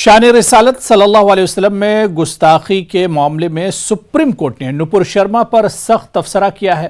शान रिसालत सल्लल्लाहु अलैहि वसल्लम में गुस्ताखी के मामले में सुप्रीम कोर्ट ने नुपुर शर्मा पर सख्त तबसरा किया है।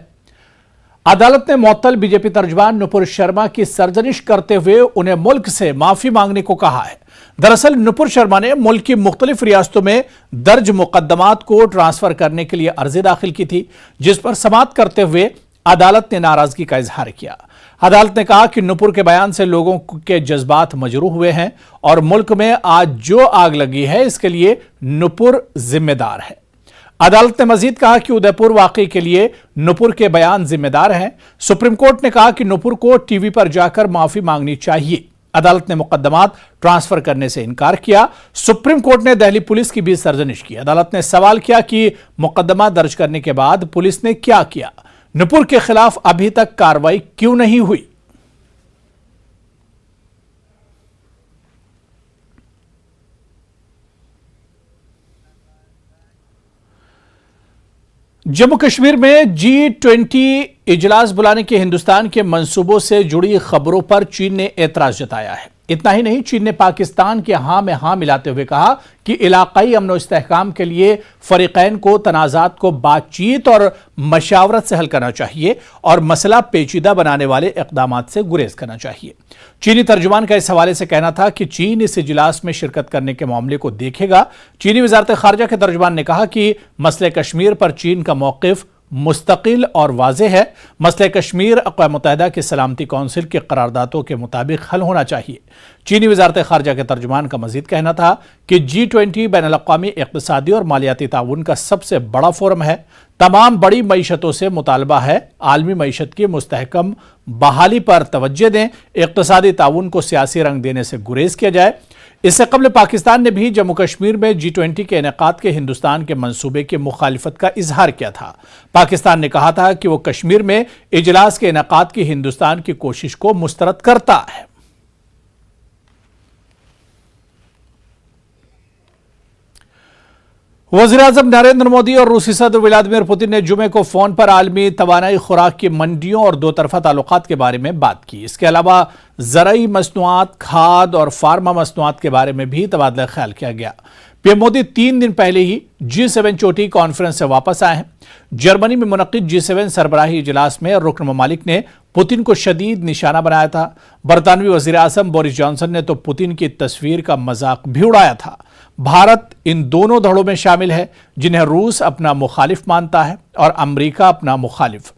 अदालत ने मुअत्तल बीजेपी तर्जुमान नुपुर शर्मा की सरजनिश करते हुए उन्हें मुल्क से माफी मांगने को कहा है। दरअसल नुपुर शर्मा ने मुल्क की मुख्तलिफ रियासतों में दर्ज मुकदमात को ट्रांसफर करने के लिए अर्जी दाखिल की थी, जिस पर समाअत करते हुए अदालत ने नाराजगी का इजहार किया। अदालत ने कहा कि नुपुर के बयान से लोगों के जज्बात मजरूह हुए हैं और मुल्क में आज जो आग लगी है इसके लिए नुपुर जिम्मेदार है। अदालत ने मजीद कहा कि उदयपुर वाकई के लिए नुपुर के बयान जिम्मेदार हैं। सुप्रीम कोर्ट ने कहा कि नुपुर को टीवी पर जाकर माफी मांगनी चाहिए। अदालत ने मुकदमात ट्रांसफर करने से इनकार किया। सुप्रीम कोर्ट ने दिल्ली पुलिस की भी सरजनिश की। अदालत ने सवाल किया कि मुकदमा दर्ज करने के बाद पुलिस ने क्या किया, नुपुर के खिलाफ अभी तक कार्रवाई क्यों नहीं हुई। जम्मू कश्मीर में G20 इजलास बुलाने के हिंदुस्तान के मंसूबों से जुड़ी खबरों पर चीन ने एतराज जताया है। इतना ही नहीं, चीन ने पाकिस्तान के हां में हां मिलाते हुए कहा कि इलाकाई अमन और इस्तेहकाम के लिए फरीकैन को तनाज़ात को बातचीत और मशावरत से हल करना चाहिए और मसला पेचीदा बनाने वाले इक़दामात से गुरेज करना चाहिए। चीनी तर्जुमान का इस हवाले से कहना था कि चीन इस इजलास में शिरकत करने के मामले को देखेगा। चीनी वज़ारत ख़ारिजा के तर्जुमान ने कहा कि मसले कश्मीर पर चीन का मौक़िफ़ मुस्तकिल और वाज़ेह है। मसले कश्मीर अक़वाम मुत्तहिदा की सलामती कौंसिल के करारदादों के मुताबिक हल होना चाहिए। चीनी वज़ारत ख़ारिजा के तर्जुमान का मज़ीद कहना था कि G20 बैनुल-अक़वामी इक़्तिसादी और मालियाती ताउन का सबसे बड़ा फोरम है। तमाम बड़ी मईशतों से मुतालबा है आलमी मईशत की मुस्तहकम बहाली पर तवज्जो दें, इक़्तिसादी ताउन को सियासी रंग देने से गुरेज किया जाए। इससे कबल पाकिस्तान ने भी जम्मू कश्मीर में G20 के इनेकाद के हिंदुस्तान के मंसूबे की मुखालिफत का इजहार किया था। पाकिस्तान ने कहा था कि वो कश्मीर में इजलास के इनेकाद की हिंदुस्तान की कोशिश को मुस्तरद करता है। वज़ीर-ए-आज़म नरेंद्र मोदी और रूसी सदर व्लादिमीर पुतिन ने जुमे को फोन पर आलमी तवानाई खुराक की मंडियों और दो तरफा ताल्लुकात के बारे में बात की। इसके अलावा ज़राई मसनूआत, खाद और फार्मा मसनूआत के बारे में भी तबादला ख्याल किया गया। पीएम मोदी 3 दिन पहले ही G7 चोटी कॉन्फ्रेंस से वापस आए हैं। जर्मनी में मुनक्किद G7 सरबराही इजलास में रुकन ममालिक ने पुतिन को शदीद निशाना बनाया था। बरतानवी वज़ीर-ए-आज़म बोरिस जॉनसन ने तो पुतिन की तस्वीर का मजाक भी उड़ाया था। भारत इन दोनों धड़ों में शामिल है जिन्हें रूस अपना मुखालिफ मानता है और अमेरिका अपना मुखालिफ।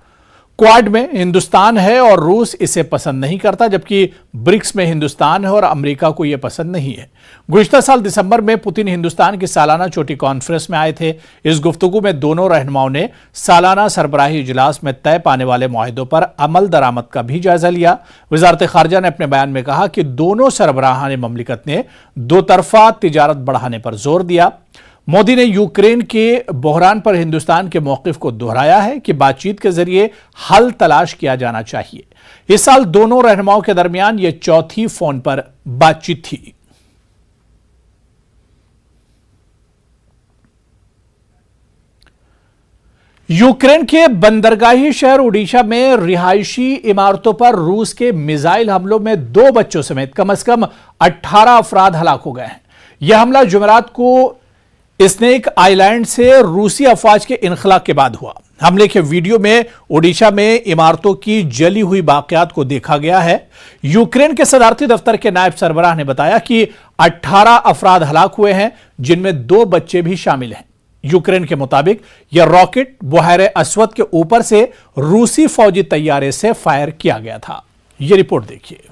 क्वाड में हिंदुस्तान है और रूस इसे पसंद नहीं करता, जबकि ब्रिक्स में हिंदुस्तान है और अमेरिका को यह पसंद नहीं है। गुज़िश्ता साल दिसंबर में पुतिन हिंदुस्तान की सालाना चोटी कॉन्फ्रेंस में आए थे। इस गुफ्तगू में दोनों रहनुमाओं ने सालाना सरबराही इजलास में तय पाने वाले मुआहिदों पर अमल दरामद का भी जायजा लिया। वज़ारत ख़ारिजा ने अपने बयान में कहा कि दोनों सरबराहान ममलिकत ने दो तरफा तिजारत बढ़ाने पर जोर दिया। मोदी ने यूक्रेन के बहरान पर हिंदुस्तान के मौक़िफ़ को दोहराया है कि बातचीत के जरिए हल तलाश किया जाना चाहिए। इस साल दोनों रहनुमाओं के दरमियान यह चौथी फोन पर बातचीत थी। यूक्रेन के बंदरगाही शहर ओडिशा में रिहायशी इमारतों पर रूस के मिसाइल हमलों में 2 बच्चों समेत कम से कम 18 अफराद हलाक हो गए हैं। यह हमला जुमेरात को स्नेक आइलैंड से रूसी अफवाज के इनखला के बाद हुआ। हमले के वीडियो में ओडिशा में इमारतों की जली हुई बाक़ियात को देखा गया है। यूक्रेन के सदारती दफ्तर के नायब सरबराह ने बताया कि 18 अफराद हलाक हुए हैं, जिनमें 2 बच्चे भी शामिल हैं। यूक्रेन के मुताबिक यह रॉकेट बुहारे अस्वद के ऊपर से रूसी फौजी तैयारे से फायर किया गया था। यह रिपोर्ट देखिए।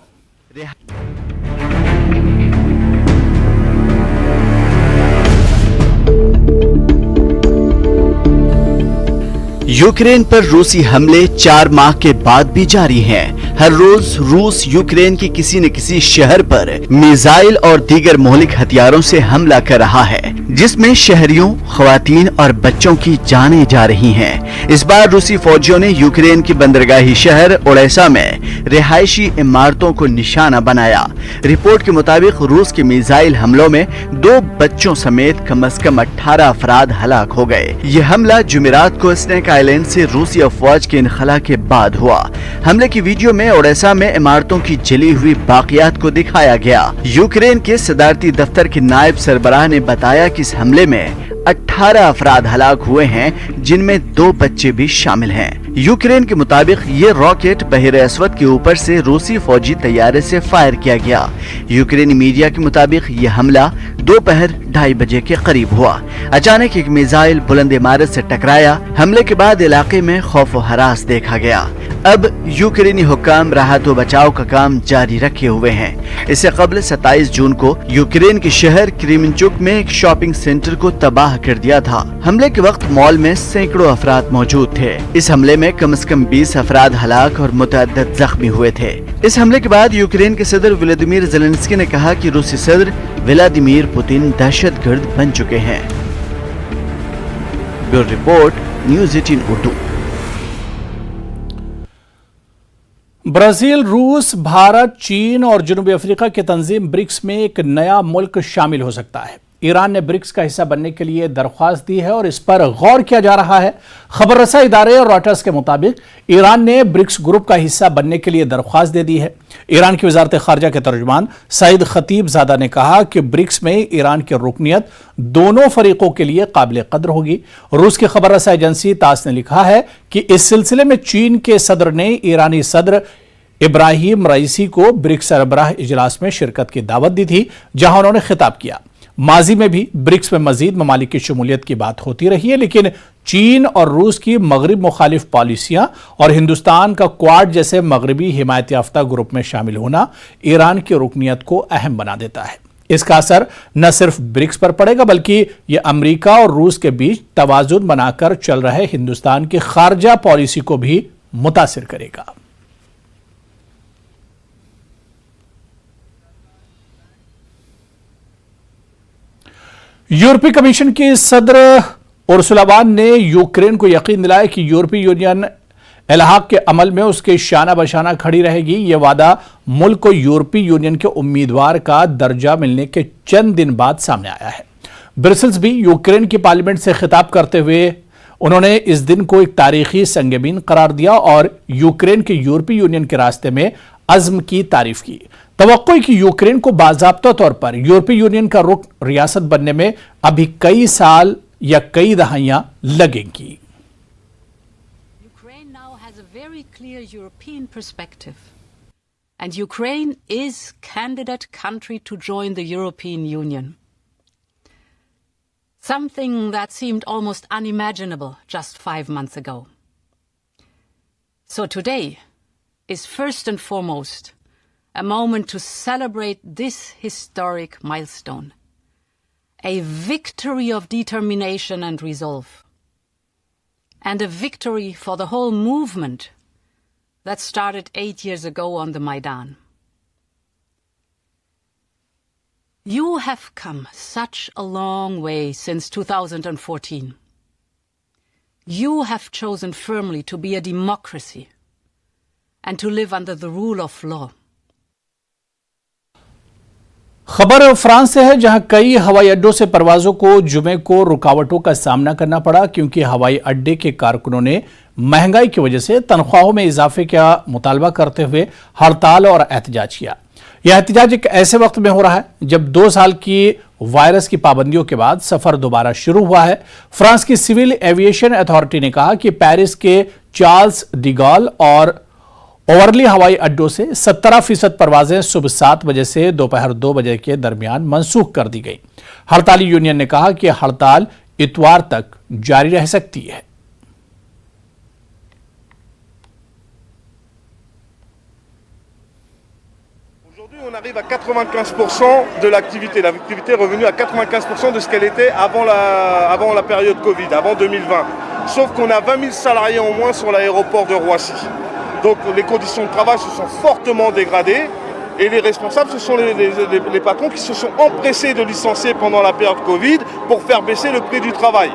यूक्रेन पर रूसी हमले 4 माह के बाद भी जारी हैं। हर रोज रूस यूक्रेन के किसी न किसी शहर पर मिसाइल और दीगर मौलिक हथियारों से हमला कर रहा है, जिसमें शहरियों, खवातीन और बच्चों की जानें जा रही हैं। इस बार रूसी फौजियों ने यूक्रेन के बंदरगाही शहर ओडेसा में रिहायशी इमारतों को निशाना बनाया। रिपोर्ट के मुताबिक रूस के मिसाइल हमलों में 2 बच्चों समेत कम से कम 18 अफराद हलाक हो गए। ये हमला जुमेरात को स्नेक आइलैंड से रूसी अफवाज के इनखला के बाद हुआ। हमले की वीडियो में ओडेसा में इमारतों की जली हुई बाकियात को दिखाया गया। यूक्रेन के सदारती दफ्तर के नायब सरबराह ने बताया कि इस हमले में 18 अफराद हलाक हुए हैं, जिनमें 2 बच्चे भी शामिल हैं। यूक्रेन के मुताबिक ये रॉकेट बहरे अस्वद के ऊपर से रूसी फौजी तैयारे से फायर किया गया। यूक्रेनी मीडिया के मुताबिक ये हमला दोपहर 2:30 बजे के करीब हुआ। अचानक एक मिसाइल बुलंद इमारत से टकराया। हमले के बाद इलाके में खौफ व हरास देखा गया। अब यूक्रेनी हुक्काम राहत व बचाव का काम जारी रखे हुए हैं। इससे कबल 27 जून को यूक्रेन के शहर क्रेमेंचुक में एक शॉपिंग सेंटर को तबाह कर दिया था। हमले के वक्त मॉल में सैकड़ों अफराद मौजूद थे। इस हमले में कम से कम 20 अफराद हलाक और मुतअद्दिद जख्मी हुए थे। इस हमले के बाद यूक्रेन के सदर व्लादिमीर ज़ेलेंस्की ने कहा कि रूसी सदर व्लादिमीर पुतिन दहशतगर्द बन चुके हैं। Bureau report, news 18 Urdu. Brazil, रूस, भारत, चीन और जनूबी अफ्रीका की तंजीम ब्रिक्स में एक नया मुल्क शामिल हो सकता है। ईरान ने ब्रिक्स का हिस्सा बनने के लिए दरख्वास्त दी है और इस पर गौर किया जा रहा है। खबर रसा इदारे और रॉयटर्स के मुताबिक ईरान ने ब्रिक्स ग्रुप का हिस्सा बनने के लिए दरख्वास्त दे दी है। ईरान की वजारत खारजा के तर्जुमान सईद खतीबजादा ने कहा कि ब्रिक्स में ईरान की रुकनियत दोनों फरीकों के लिए काबिल कदर होगी। रूस की खबर रसा एजेंसी तास ने लिखा है कि इस सिलसिले में चीन के सदर ने ईरानी सदर इब्राहिम रईसी को ब्रिक्स सरबराह इजलास में शिरकत की दावत दी थी, जहां उन्होंने खिताब किया। माजी में भी ब्रिक्स में मजीद ममालिक की शमूलियत की बात होती रही है, लेकिन चीन और रूस की मगरब मुखालिफ पॉलिसियां और हिंदुस्तान का क्वाड जैसे मगरबी हिमायत याफ्ता ग्रुप में शामिल होना ईरान की रुकनियत को अहम बना देता है। इसका असर न सिर्फ ब्रिक्स पर पड़ेगा, बल्कि यह अमेरिका और रूस के बीच तवाजुन बनाकर चल रहे हिंदुस्तान की खारजा पॉलिसी को भी मुतासिर करेगा। यूरोपीय कमीशन की सदर उर्सुला वॉन ने यूक्रेन को यकीन दिलाया कि यूरोपीय यूनियन इल्हाक के अमल में उसके शाना बशाना खड़ी रहेगी। यह वादा मुल्क को यूरोपीय यूनियन के उम्मीदवार का दर्जा मिलने के चंद दिन बाद सामने आया है। ब्रसेल्स भी यूक्रेन की पार्लियामेंट से खिताब करते हुए उन्होंने इस दिन को एक तारीखी संगमीन करार दिया और यूक्रेन के यूरोपीय यूनियन के रास्ते में अज़्म की तारीफ की। तवक्को है कि यूक्रेन को बाज़ाब्ता तौर पर यूरोपीय यूनियन का रुकन रियासत बनने में अभी कई साल या कई दहाइयां लगेंगी। Ukraine now has a very clear European perspective, and Ukraine is candidate country to join the European Union. Something that seemed almost unimaginable just 5 months ago. So today is first and foremost a moment to celebrate this historic milestone, a victory of determination and resolve, and a victory for the whole movement that started 8 years ago on the Maidan. You have come such a long way since 2014. You have chosen firmly to be a democracy and to live under the rule of law. खबर France से है, जहां कई हवाई अड्डों से परवाजों को जुमे को रुकावटों का सामना करना पड़ा, क्योंकि हवाई अड्डे के कारकुनों ने महंगाई की वजह से तनख्वाहों में इजाफे का मुतालबा करते हुए हड़ताल और एहतजाज किया। यह एहतजाज एक ऐसे वक्त में हो रहा है जब 2 साल की वायरस की पाबंदियों के बाद सफर दोबारा शुरू हुआ है। फ्रांस की सिविल एविएशन अथॉरिटी ने कहा कि पेरिस के चार्ल्स डी गॉल और ओवरली हवाई अड्डों से 17% परवाजें सुबह 7 बजे से दोपहर 2 बजे के दरमियान मंसूख कर दी गई। हड़ताली यूनियन ने कहा कि हड़ताल इतवार तक जारी रह सकती है। On arrive à 95% de l'activité. L'activité est revenue à 95% de ce qu'elle était avant la période Covid, avant 2020. Sauf qu'on a 20 000 salariés en moins sur l'aéroport de Roissy. Donc les conditions de travail se sont fortement dégradées et les responsables, ce sont les patrons qui se sont empressés de licencier pendant la période Covid pour faire baisser le prix du travail.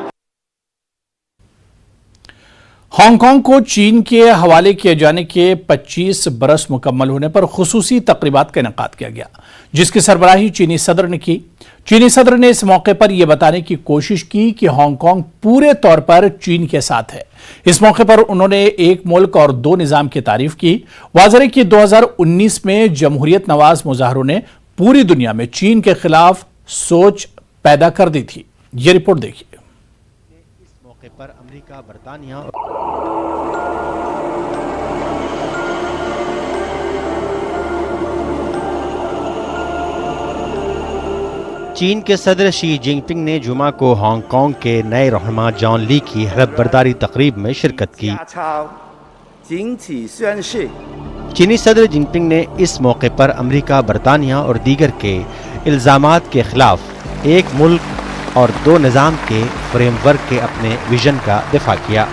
Hong Kong को चीन के हवाले किए जाने के 25 बरस मुकम्मल होने पर खुसूसी तकरीबात का इनेकाद किया गया, जिसकी सरबराही चीनी सदर ने की। चीनी सदर ने इस मौके पर यह बताने की कोशिश की कि हांगकांग पूरे तौर पर चीन के साथ है। इस मौके पर उन्होंने एक मुल्क और दो निजाम की तारीफ की। वाज़ेह कि 2019 में जमहूरियत नवाज मुजाहरों ने पूरी दुनिया में चीन के खिलाफ सोच पैदा कर दी थी। ये रिपोर्ट देखिए। इस मौके पर अमेरिका, बरतानिया चीन के सदर शी जिनपिंग ने जुमा को हांगकांग के नए रहनुमा जॉन ली की हलफ बर्दारी तकरीब में शिरकत की। चीनी सदर जिनपिंग ने इस मौके पर अमेरिका, बरतानिया और दीगर के इल्ज़ामात के खिलाफ एक मुल्क और दो निज़ाम के फ्रेमवर्क के अपने विजन का दिफा किया।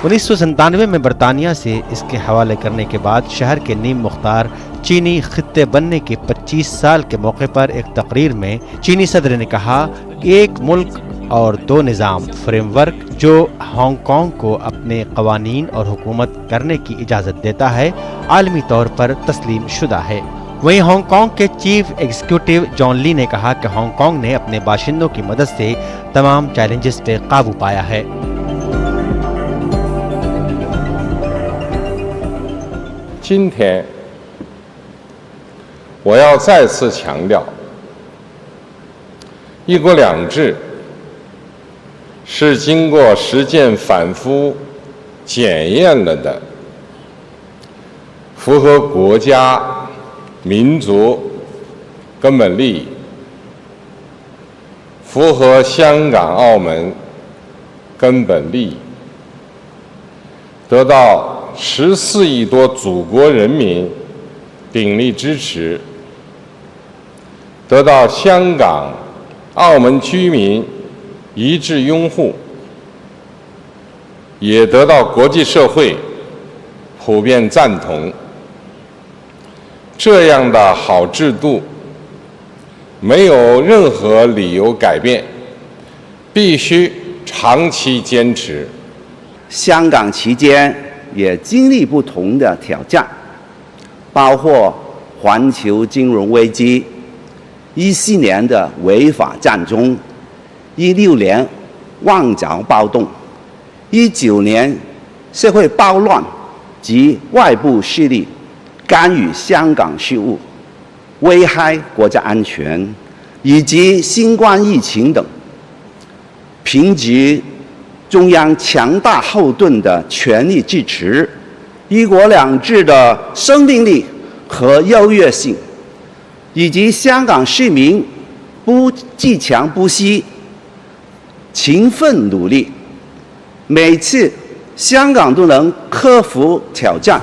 1997 में बरतानिया से इसके हवाले करने के बाद शहर के नीम मुख्तार चीनी खित्ते बनने के 25 साल के मौके पर एक तकरीर में चीनी सदर ने कहा, एक मुल्क और दो निज़ाम फ्रेमवर्क जो हांगकांग को अपने कवानीन और हुकूमत करने की इजाज़त देता है, आलमी तौर पर तस्लीम शुदा है। वहीं हांगकांग के चीफ एग्जीक्यूटिव जॉन ली ने कहा कि हांगकांग ने अपने बाशिंदों की मदद से तमाम चैलेंजेस पे काबू पाया है। 今天，我要再次强调，一国两制是经过实践反复检验了的，符合国家民族根本利益，符合香港、澳门根本利益，得到14亿多祖国人民鼎力支持，得到香港、澳门居民一致拥护，也得到国际社会普遍赞同。这样的好制度没有任何理由改变，必须长期坚持。香港期间也经历不同的挑战，包括环球金融危机、14年的违法占中、16年旺角暴动、19年社会暴乱及外部势力干预香港事务，危害国家安全，以及新冠疫情等。凭借中央强大后盾的全力支持，一国两制的生命力和优越性，以及香港市民不自强不息、勤奋努力，每次香港都能克服挑战。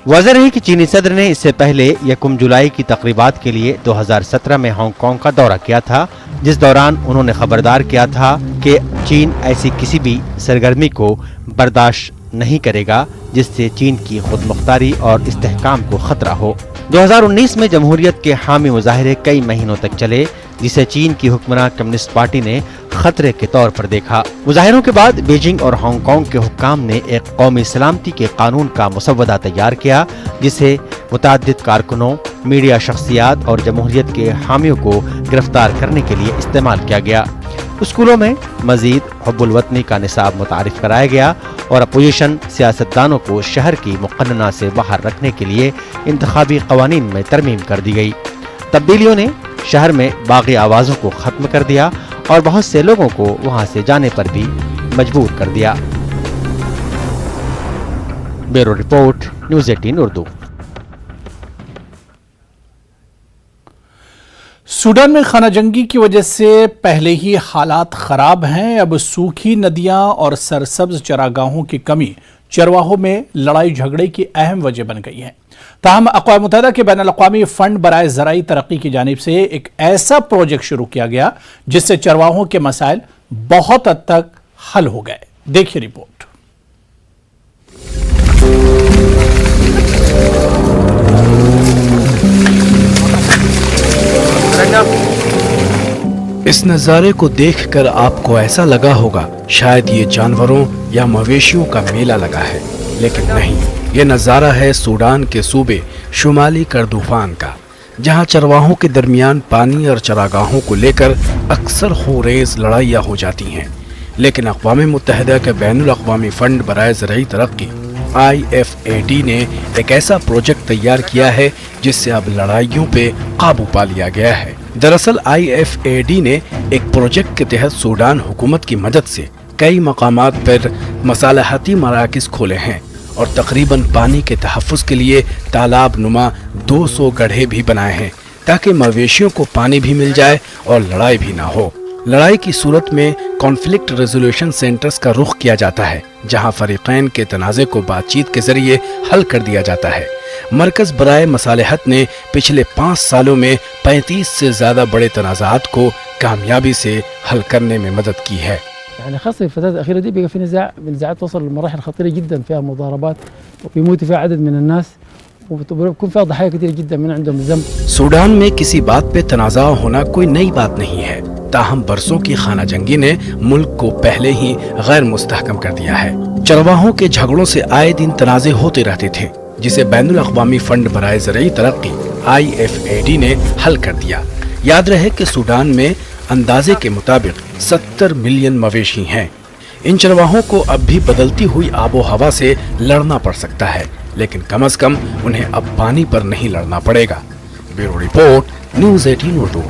वाज़ेह है कि चीनी सदर ने इससे पहले 1 जुलाई की तकरीबात के लिए 2017 में हांगकांग का दौरा किया था, जिस दौरान उन्होंने खबरदार किया था कि चीन ऐसी किसी भी सरगर्मी को बर्दाश्त नहीं करेगा जिससे चीन की खुद मुख्तारी और इस्तेहकाम को खतरा हो। 2019 में जमहूरियत के हामी मुजाहरे कई महीनों तक चले, जिसे चीन की हुक्मरान कम्युनिस्ट पार्टी ने खतरे के तौर पर देखा। मुजाहिरों के बाद बीजिंग और हांगकांग के हुक्काम ने एक कौमी सलामती के कानून का मुसव्वदा तैयार किया, जिसे मुतअद्दिद कारकुनों, मीडिया शख्सियात और जमहूरियत के हामियों को गिरफ्तार करने के लिए इस्तेमाल किया गया। स्कूलों में मजीद हुब्बुल वतनी का निसाब मुतारिफ कराया गया और अपोजिशन सियासतदानों को शहर की मुक़न्नना से बाहर रखने के लिए इंतखाबी कवानीन में तरमीम कर दी गई। तब्दीलियों ने शहर में बागी आवाज़ों को ख़त्म कर दिया और बहुत से लोगों को वहाँ से जाने पर भी मजबूर कर दिया। Bureau report, news 18 Urdu. Sudan में खाना जंगी की वजह से पहले ही हालात खराब हैं। अब सूखी नदियां और सरसब्ज चरागाहों की कमी चरवाहों में लड़ाई झगड़े की अहम वजह बन गई है। ताहम अक़वाम मुत्तहिदा के बैनुल अक़वामी फंड बराए ज़राई तरक्की की जानिब से एक ऐसा प्रोजेक्ट शुरू किया गया जिससे चरवाहों के मसाइल बहुत हद तक हल हो गए। देखिए रिपोर्ट। इस नज़ारे को देखकर आपको ऐसा लगा होगा शायद ये जानवरों या मवेशियों का मेला लगा है, लेकिन नहीं, ये नज़ारा है सूडान के सूबे शुमाली करदूफान का, जहां चरवाहों के दरमियान पानी और चरागाहों को लेकर अक्सर होरेज लड़ाइयाँ हो जाती हैं। लेकिन अक़वाम मुत्तहिदा के बैनुल अक़वामी फंड बराए ज़रई तरक्की IFAD ने एक ऐसा प्रोजेक्ट तैयार किया है जिससे अब लड़ाइयों पे काबू पा लिया गया है। दरअसल IFAD ने एक प्रोजेक्ट के तहत सूडान हुकूमत की मदद से कई मकामात पर मसालहती मराकज़ खोले हैं और तकरीबन पानी के तहफ़्फ़ुज़ के लिए तालाब नुमा 200 गड्ढे भी बनाए हैं ताकि मवेशियों को पानी भी मिल जाए और लड़ाई भी ना हो। लड़ाई की सूरत में कॉन्फ्लिक्ट रेजोल्यूशन सेंटर्स का रुख किया जाता है, जहां फरीक़ैन के तनाज़े को बातचीत के जरिए हल कर दिया जाता है। मरकज़ बराए मसालहत ने पिछले 5 सालों में 35 से ज़्यादा बड़े तनाज़ात को कामयाबी से हल करने में मदद की है। يعني خاصة الفترات الأخيرة دي بقى في نزاعات توصل لمراحل خطيرة جدا، فيها مضاربات وبيموت فيها عدد من الناس وبيكون فيها ضحايا كثير جدا من عندهم ذنب. सूडान में किसी बात पे तनाज़ा होना कोई नई बात नहीं है, ताहम बरसों की खाना जंगी ने मुल्क को पहले ही गैर मुस्तहकम कर दिया है। चरवाहों के झगड़ों से आए दिन तनाज़े होते रहते थे, जिसे बैनुल अक़वामी फंड बराए ज़रई तरक्की IFAD ने हल कर दिया। याद रहे कि सूडान में अंदाजे के मुताबिक 70 मिलियन मवेशी हैं। इन चरवाहों को अब भी बदलती हुई आबो हवा से लड़ना पड़ सकता है, लेकिन कम से कम उन्हें अब पानी पर नहीं लड़ना पड़ेगा। Bureau report, news 18 Urdu.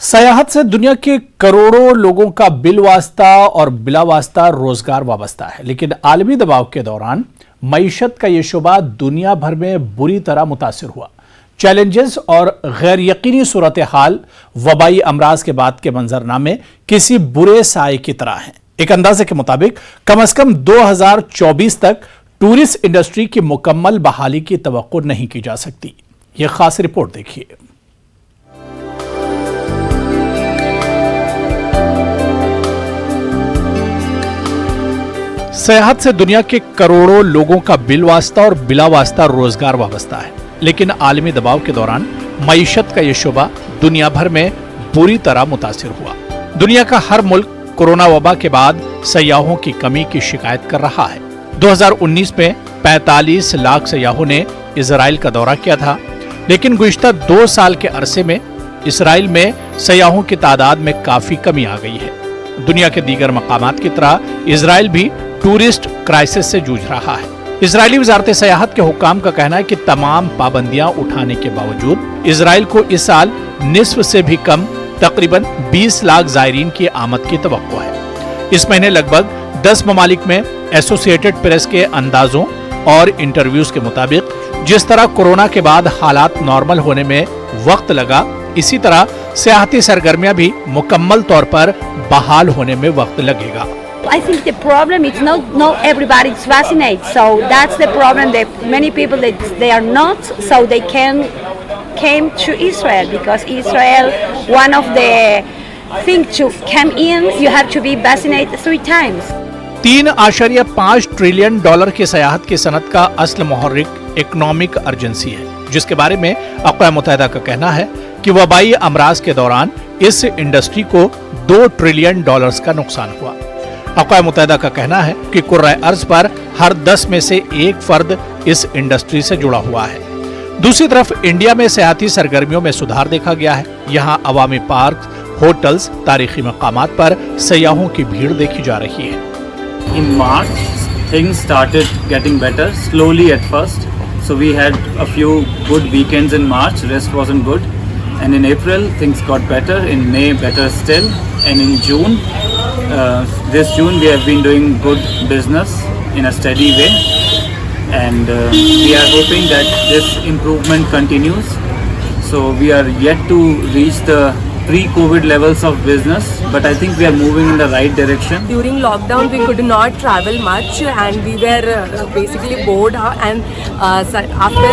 सयाहत से दुनिया के करोड़ों लोगों का बिलवास्ता और बिलावास्ता रोजगार वाबस्ता है, लेकिन आलमी दबाव के दौरान मईशत का ये शुबा दुनिया भर में बुरी तरह मुतासिर हुआ। चैलेंजेस और गैर यकीनी सूरत हाल वबाई अमराज के बाद के मंजरनामे किसी बुरे साए की तरह हैं। एक अंदाजे के मुताबिक कम से कम 2024 तक टूरिस्ट इंडस्ट्री की मुकम्मल बहाली की तवक्को नहीं की जा सकती। यह खास रिपोर्ट देखिए। सयाहत से दुनिया के करोड़ों लोगों का बिलवास्ता और बिलावास्ता रोजगार वाबस्ता है, लेकिन आलमी दबाव के दौरान मईशत का यह शुबा दुनिया भर में बुरी तरह मुतासिर हुआ। दुनिया का हर मुल्क कोरोना वबा के बाद सयाहों की कमी की शिकायत कर रहा है। 2019 में 45 लाख सयाहों ने इजराइल का दौरा किया था, लेकिन गुज़िश्ता 2 साल के अरसे में इसराइल में सयाहों की तादाद में काफी कमी आ गई है। दुनिया के दीगर मकामात की तरह इसराइल भी टूरिस्ट क्राइसिस से जूझ रहा है। इजरायली वजारत सयाहत के हुक्काम का कहना है कि तमाम पाबंदियां उठाने के बावजूद इसराइल को इस साल निस्फ से भी कम तकरीबन 20 लाख ज़ायरीन की आमद की तवक्को है। इस महीने लगभग 10 ममालिक में एसोसिएटेड प्रेस के अंदाजों और इंटरव्यूज के मुताबिक जिस तरह कोरोना के बाद हालात नॉर्मल होने में वक्त लगा, इसी तरह सियाहती सरगर्मियां भी मुकम्मल तौर पर बहाल होने में वक्त लगेगा। I think the problem is not everybody is vaccinated, so that's the problem. That many people they are not, so they came to Israel because Israel one of the things to come in you have to be vaccinated 3 times. 3.5 trillion dollar की सयाहत की सनत का असल मुहर्रिक economic urgency है, जिसके बारे में अक़वाम मुत्तहिदा का कहना है कि वबाई अमराज के दौरान इस इंडस्ट्री को 2 ट्रिलियन डॉलर्स का नुकसान हुआ। अक़वाम मुत्तहिदा का कहना है कि कुर्रा अर्ज पर हर 10 में से 1 फर्द इस इंडस्ट्री से जुड़ा हुआ है। दूसरी तरफ इंडिया में सियाहती सरगर्मियों में सुधार देखा गया है। यहाँ अवामी पार्क, होटल्स, तारीखी मकामात पर सयाहों की भीड़ देखी जा रही है। In March, things started getting better, slowly at first. So we had a few good weekends in March, rest wasn't good. And in April, things got better. In May, better still. And in June, this June, we have been doing good business in a steady way. And we are hoping that this improvement continues. So we are yet to reach the pre-COVID levels of business, but I think we are moving in the right direction. During lockdown, we could not travel much, and we were basically bored. And after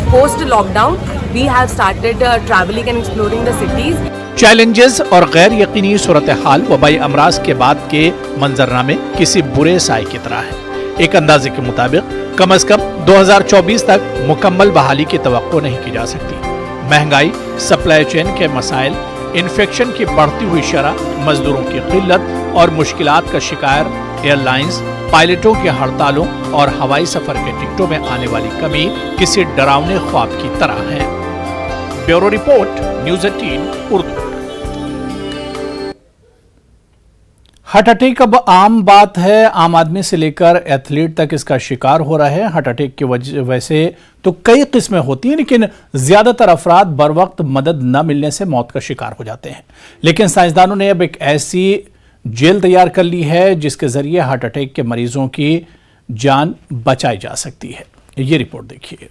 post-lockdown, we have started traveling and exploring the cities. Challenges और गैर यकीनी सूरत हाल वबाई अमराज के बाद के मंजरनामे किसी बुरे साए की तरह है। एक अंदाजे के मुताबिक कम से कम 2024 तक मुकम्मल बहाली की तवक्को नहीं की जा सकती। महंगाई, सप्लाई चेन के मसाइल, इन्फेक्शन की बढ़ती हुई शरह, मजदूरों की किल्लत और मुश्किलात का शिकार एयरलाइंस, पायलटों की हड़तालों और हवाई सफर के टिकटों में आने वाली कमी किसी डरावने ख्वाब की तरह है। Bureau report, news 18 Urdu. Heart attack अब आम बात है। आम आदमी से लेकर एथलीट तक इसका शिकार हो रहा है। हार्ट अटैक की वजह से तो कई किस्में होती हैं, लेकिन ज्यादातर अफराद बर वक्त मदद न मिलने से मौत का शिकार हो जाते हैं। लेकिन साइंसदानों ने अब एक ऐसी जेल तैयार कर ली है जिसके जरिए हार्ट अटैक के मरीजों की जान बचाई जा सकती है। ये रिपोर्ट देखिए।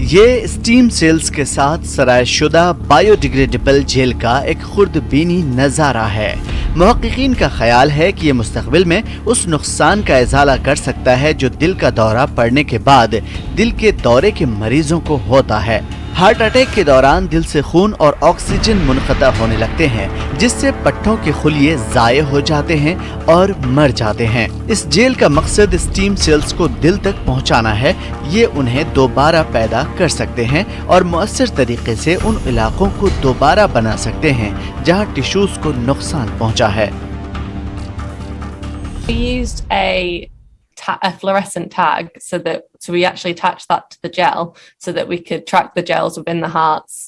ये स्टीम सेल्स के साथ सरायशुदा बायोडिग्रेडेबल जेल का एक खुर्दबीनी नज़ारा है। मुहक्किकीन का ख्याल है कि ये मुस्तकबिल में उस नुकसान का इजाला कर सकता है जो दिल का दौरा पड़ने के बाद दिल के दौरे के मरीजों को होता है। हार्ट अटैक के दौरान दिल से खून और ऑक्सीजन मुनक़ता होने लगते हैं, जिससे पट्टों के खुलिये ज़ाये हो जाते हैं और मर जाते हैं। इस जेल का मकसद स्टीम सेल्स को दिल तक पहुंचाना है। ये उन्हें दोबारा पैदा कर सकते हैं और मुअस्सर तरीके से उन इलाकों को दोबारा बना सकते हैं जहां टिश्यूज को नुकसान पहुंचा है। We used a fluorescent tag so we actually attached that to the gel so that we could track the gels within the hearts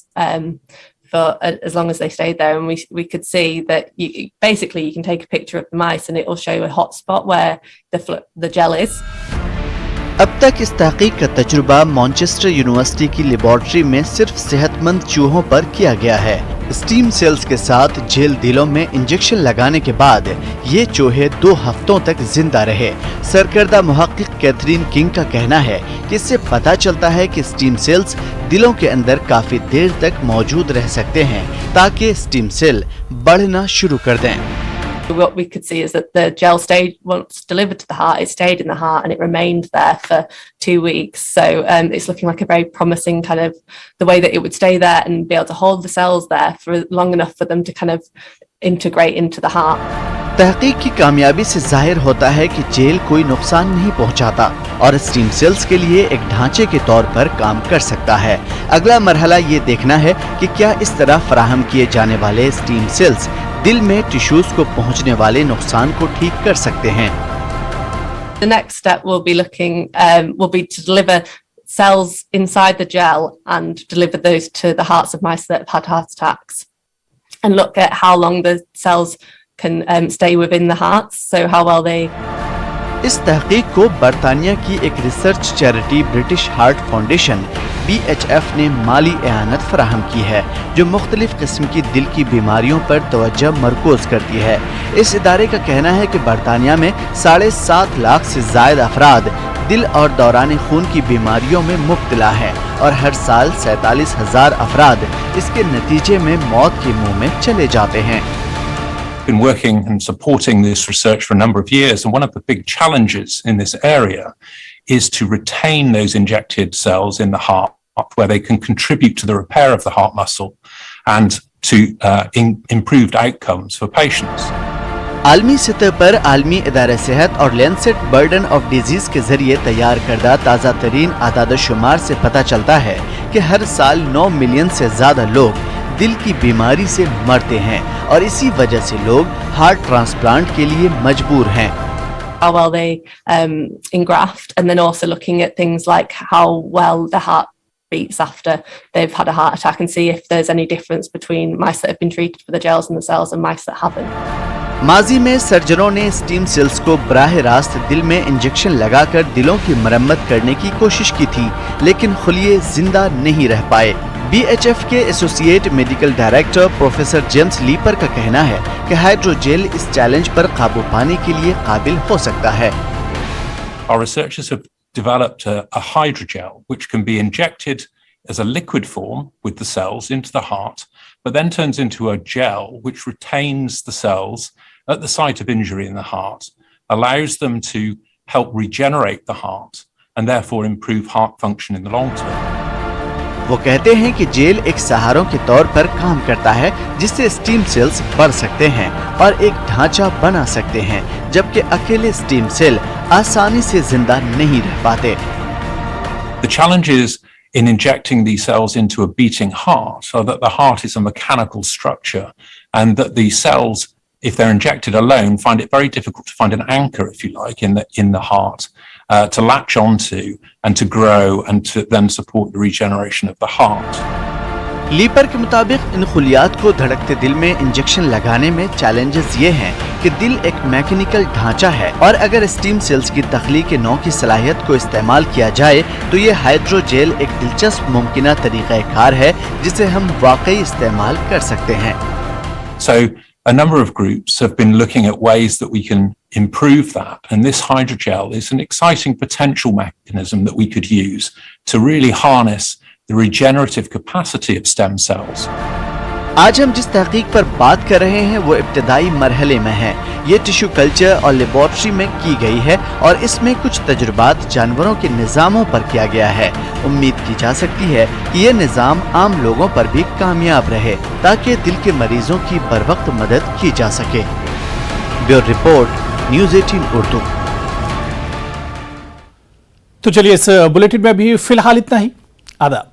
for as long as they stayed there, and we could see that you can take a picture of the mice and it will show a hot spot where the gel is. अब तक इस तहकीक का तजुर्बा Manchester university की laboratory में सिर्फ सेहतमंद चूहों पर किया गया है। स्टीम सेल्स के साथ जेल दिलों में इंजेक्शन लगाने के बाद ये चूहे 2 हफ्तों तक जिंदा रहे। सरकर्दा मुहक्किक कैथरीन किंग का कहना है कि इससे पता चलता है कि स्टीम सेल्स दिलों के अंदर काफी देर तक मौजूद रह सकते हैं ताकि स्टीम सेल बढ़ना शुरू कर दें। What we could see is that the gel stayed, once delivered to the heart, it stayed in the heart and it remained there for 2 weeks. So it's looking like a very promising kind of the way that it would stay there and be able to hold the cells there for long enough for them to kind of integrate into the heart. तहकीक की कामयाबी से जाहिर होता है कि jail कोई नुकसान नहीं पहुंचाता और स्टीम सेल्स के लिए एक ढांचे के तौर पर काम कर सकता है। अगला मरहला ये देखना है कि क्या इस तरह फराहम किए जाने वाले स्टीम सेल्स दिल में टिश्यूज को पहुंचने वाले नुकसान को ठीक कर सकते हैं। The next step will be to deliver cells inside the gel and deliver those to the hearts of mice that have had heart attacks, and look at how long the cells can stay within the hearts, so how well they. इस तहकीक को बरतानिया की एक research charity British heart foundation BHF ने माली एआनत फराहम की है, जो मुख्तलिफ किस्म की दिल की बीमारियों पर तवज्जो मरकूज करती है। इस इदारे का कहना है कि बरतानिया में 7.5 लाख से ज्यादा अफराद दिल और दौरान खून की बीमारियों में मुब्तला है और हर साल 47,000 अफराद इसके नतीजे में मौत के मुंह में चले जाते हैं। Been working and supporting this research for a number of years, and one of the big challenges in this area is to retain those injected cells in the heart where they can contribute to the repair of the heart muscle and to improved outcomes for patients. आलमी सतह पर आलमी इदारे सेहत और Lancet burden of disease के जरिए तैयार करदा ताज़ा तरीन आदाद शुमार से पता चलता है कि हर साल 9 मिलियन से ज्यादा लोग दिल की बीमारी से मरते हैं और इसी वजह से लोग हार्ट ट्रांसप्लांट के लिए मजबूर हैं। How well they engraft, and then also looking at things like how well the heart beats after they've had a heart attack and see if there's any difference between mice that have been treated for the gels and the cells and mice that haven't. माजी में सर्जनों ने steam sales को बराह रास्त दिल में injection लगाकर दिलों की मरम्मत करने की कोशिश की थी, लेकिन खुलिये जिंदा नहीं रह पाए। BHF के associate medical director professor James leaper का कहना है कि हाइड्रोजेल इस चैलेंज पर काबू पाने के लिए काबिल हो सकता है। Our researchers have developed a hydrogel which can be injected as a liquid form with the cells into the heart, but then turns into a gel which retains the cells at the site of injury in the heart, allows them to help regenerate the heart and therefore improve heart function in the long term. वो कहते हैं कि jail एक सहारों के तौर पर काम करता है जिससे स्टीम सेल्स बढ़ सकते हैं और एक ढांचा बना सकते हैं, जबकि अकेले स्टीम सेल आसानी से जिंदा नहीं रह पाते। The challenge is in injecting these cells into a beating heart, so that the heart is a mechanical structure, and that the cells, if they're injected alone, find it very difficult to find an anchor, if you like, in the heart to latch onto and to grow and to then support the regeneration of the heart. Leaper के मुताबिक इन खुलियात को धड़कते दिल में injection लगाने में challenges ये हैं कि दिल एक मैकेनिकल ढांचा है और अगर स्टीम सेल्स की तख्लीक नौ की सलाहियत को इस्तेमाल किया जाए तो ये हाइड्रोजेल एक दिलचस्प मुमकिना तरीक़ाकार है जिसे हम वाकई इस्तेमाल कर सकते हैं। So a number of groups have been looking at ways that we can improve that, and this hydrogel is an exciting potential mechanism that we could use to really harness the regenerative capacity of stem cells. आज हम जिस तहकीक पर बात कर रहे हैं वो इब्तदाई मरहले में है। ये टिश्यू कल्चर और लेबोरेटरी में की गई है और इसमें कुछ तजुर्बात जानवरों के निज़ामों पर किया गया है। उम्मीद की जा सकती है कि ये निज़ाम आम लोगों पर भी कामयाब रहे ताकि दिल के मरीजों की बर वक्त मदद की जा सके। Bureau report, news 18 Urdu. तो चलिए इस बुलेटिन में भी फिलहाल इतना ही। आदाब।